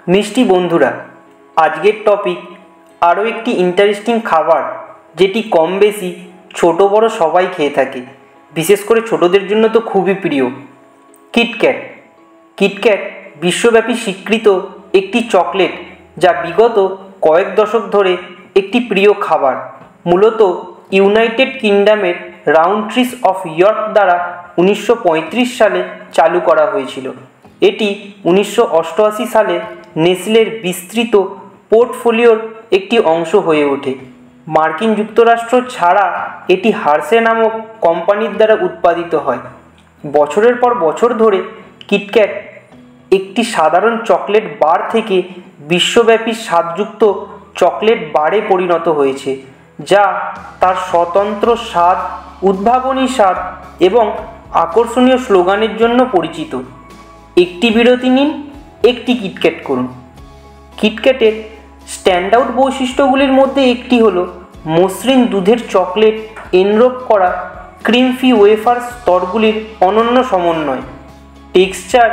মিষ্টি বন্ধুরা, আজকের টপিক আরও একটি ইন্টারেস্টিং খাবার যেটি কম বেশি ছোট বড় সবাই খেয়ে থাকে, বিশেষ করে ছোটদের জন্য তো খুবই প্রিয়। কিটক্যাট। কিটক্যাট বিশ্বব্যাপী স্বীকৃত একটি চকলেট যা বিগত কয়েক দশক ধরে একটি প্রিয় খাবার। মূলত ইউনাইটেড কিংডমের রাউন্ট্রিজ অফ ইয়র্ক দ্বারা 1935 সালে চালু করা হয়েছিল। এটি 1988 সালে নেসলের বিস্তৃত পোর্টফোলিওর একটি অংশ হয়ে ওঠে। মার্কিন যুক্তরাষ্ট্র ছাড়া এটি হার্শে নামক কোম্পানির দ্বারা উৎপাদিত হয়। বছরের পর বছর ধরে কিটক্যাট একটি সাধারণ চকলেট বার থেকে বিশ্বব্যাপী স্বাদযুক্ত চকলেট বারে পরিণত হয়েছে, যা তার স্বতন্ত্র স্বাদ, উদ্ভাবনী স্বাদ এবং আকর্ষণীয় স্লোগানের জন্য পরিচিত। একটি বিরতি নিন, একটি কিটক্যাট করুন। কিটক্যাটের স্ট্যান্ডআউট বৈশিষ্ট্যগুলির মধ্যে একটি হল মসৃণ দুধের চকলেট এনরোপ করা ক্রিম-ফ্রি ওয়েফার স্তরগুলির অনন্য সমন্বয়। টেক্সচার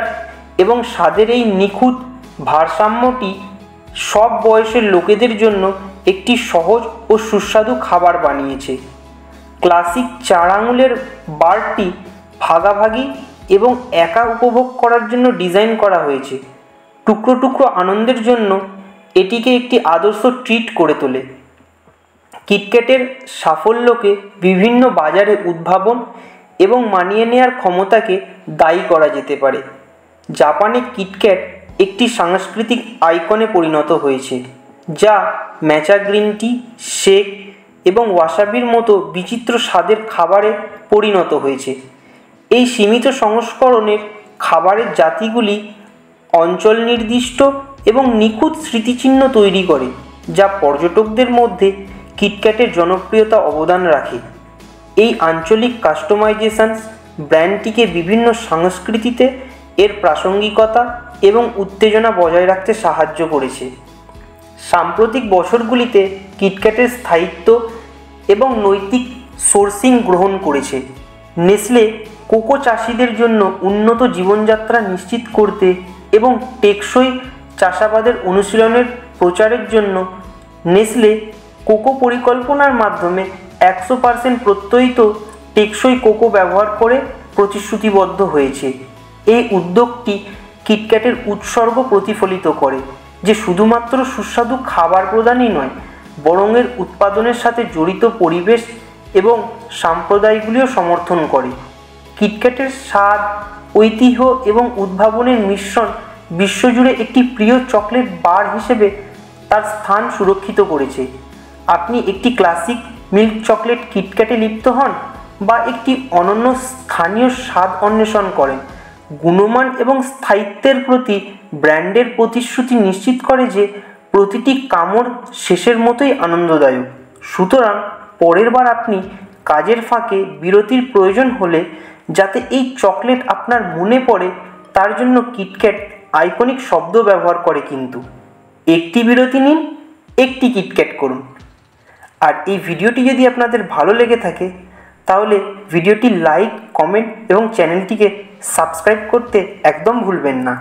এবং স্বাদের এই নিখুঁত ভারসাম্যটি সব বয়সের লোকেদের জন্য একটি সহজ ও সুস্বাদু খাবার বানিয়েছে। ক্লাসিক 4 আঙুলের বারটি ভাগাভাগি এবং একা উপভোগ করার জন্য ডিজাইন করা হয়েছে। টুকরো টুকরো আনন্দের জন্য এটিকে একটি আদর্শ ট্রিট করে তোলে। কিটক্যাটের সাফল্যকে বিভিন্ন বাজারে উদ্ভাবন এবং মানিয়ে নেওয়ার ক্ষমতাকে দায়ী করা যেতে পারে। জাপানে কিটক্যাট একটি সাংস্কৃতিক আইকনে পরিণত হয়েছে, যা ম্যাচা গ্রিন টি, শেক এবং ওয়াসাবির মতো বিচিত্র স্বাদের খাবারে পরিণত হয়েছে। এই সীমিত সংস্করণের খাবারের জাতিগুলি অঞ্চল নির্দিষ্ট এবং নিখুঁত স্মৃতিচিহ্ন তৈরি করে, যা পর্যটকদের মধ্যে কিটক্যাটের জনপ্রিয়তা অবদান রাখে। এই আঞ্চলিক কাস্টমাইজেশন ব্র্যান্ডটিকে বিভিন্ন সংস্কৃতিতে এর প্রাসঙ্গিকতা এবং উত্তেজনা বজায় রাখতে সাহায্য করেছে। সাম্প্রতিক বছরগুলিতে কিটক্যাটের স্থায়িত্ব এবং নৈতিক সোর্সিং গ্রহণ করেছে। নেসলে কোকো চাষিদের জন্য উন্নত জীবনযাত্রা নিশ্চিত করতে এবং টেকসই চাষাবাদের অনুশীলনের প্রচারের জন্য নেসলে কোকো পরিকল্পনার মাধ্যমে 100% প্রত্যয়িত টেকসই কোকো ব্যবহার করে প্রতিশ্রুতিবদ্ধ হয়েছে। এই উদ্যোগটি কিটক্যাটের উৎসর্গ প্রতিফলিত করে, যে শুধুমাত্র সুস্বাদু খাবার প্রদানই নয়, বরং এর উৎপাদনের সাথে জড়িত পরিবেশ এবং সম্প্রদায়গুলিও সমর্থন করে। কিটক্যাটের স্বাদ, ঐতিহ্য এবং উদ্ভাবনের মিশ্রণ বিশ্বজুড়ে একটি প্রিয় চকলেট বার হিসেবে তার স্থান সুরক্ষিত করেছে। আপনি একটি ক্লাসিক মিল্ক চকলেট কিটক্যাটে লিপ্ত হন বা একটি অনন্য স্থানীয় স্বাদ অন্বেষণ করেন, গুণমান এবং স্থায়িত্বের প্রতি ব্র্যান্ডের প্রতিশ্রুতি নিশ্চিত করে যে প্রতিটি কামড় শেষের মতোই আনন্দদায়ক। সুতরাং পরের বার আপনি কাজের ফাঁকে বিরতির প্রয়োজন হলে, যাতে এই চকলেট আপনার মনে পড়ে, তার জন্য কিটক্যাট আইকনিক শব্দ ব্যবহার করে। কিন্তু একটি বিরতি নিন, একটি কিটক্যাট করুন। আর এই ভিডিওটি যদি আপনাদের ভালো লেগে থাকে, তাহলে ভিডিওটি লাইক, কমেন্ট এবং চ্যানেলটিকে সাবস্ক্রাইব করতে একদম ভুলবেন না।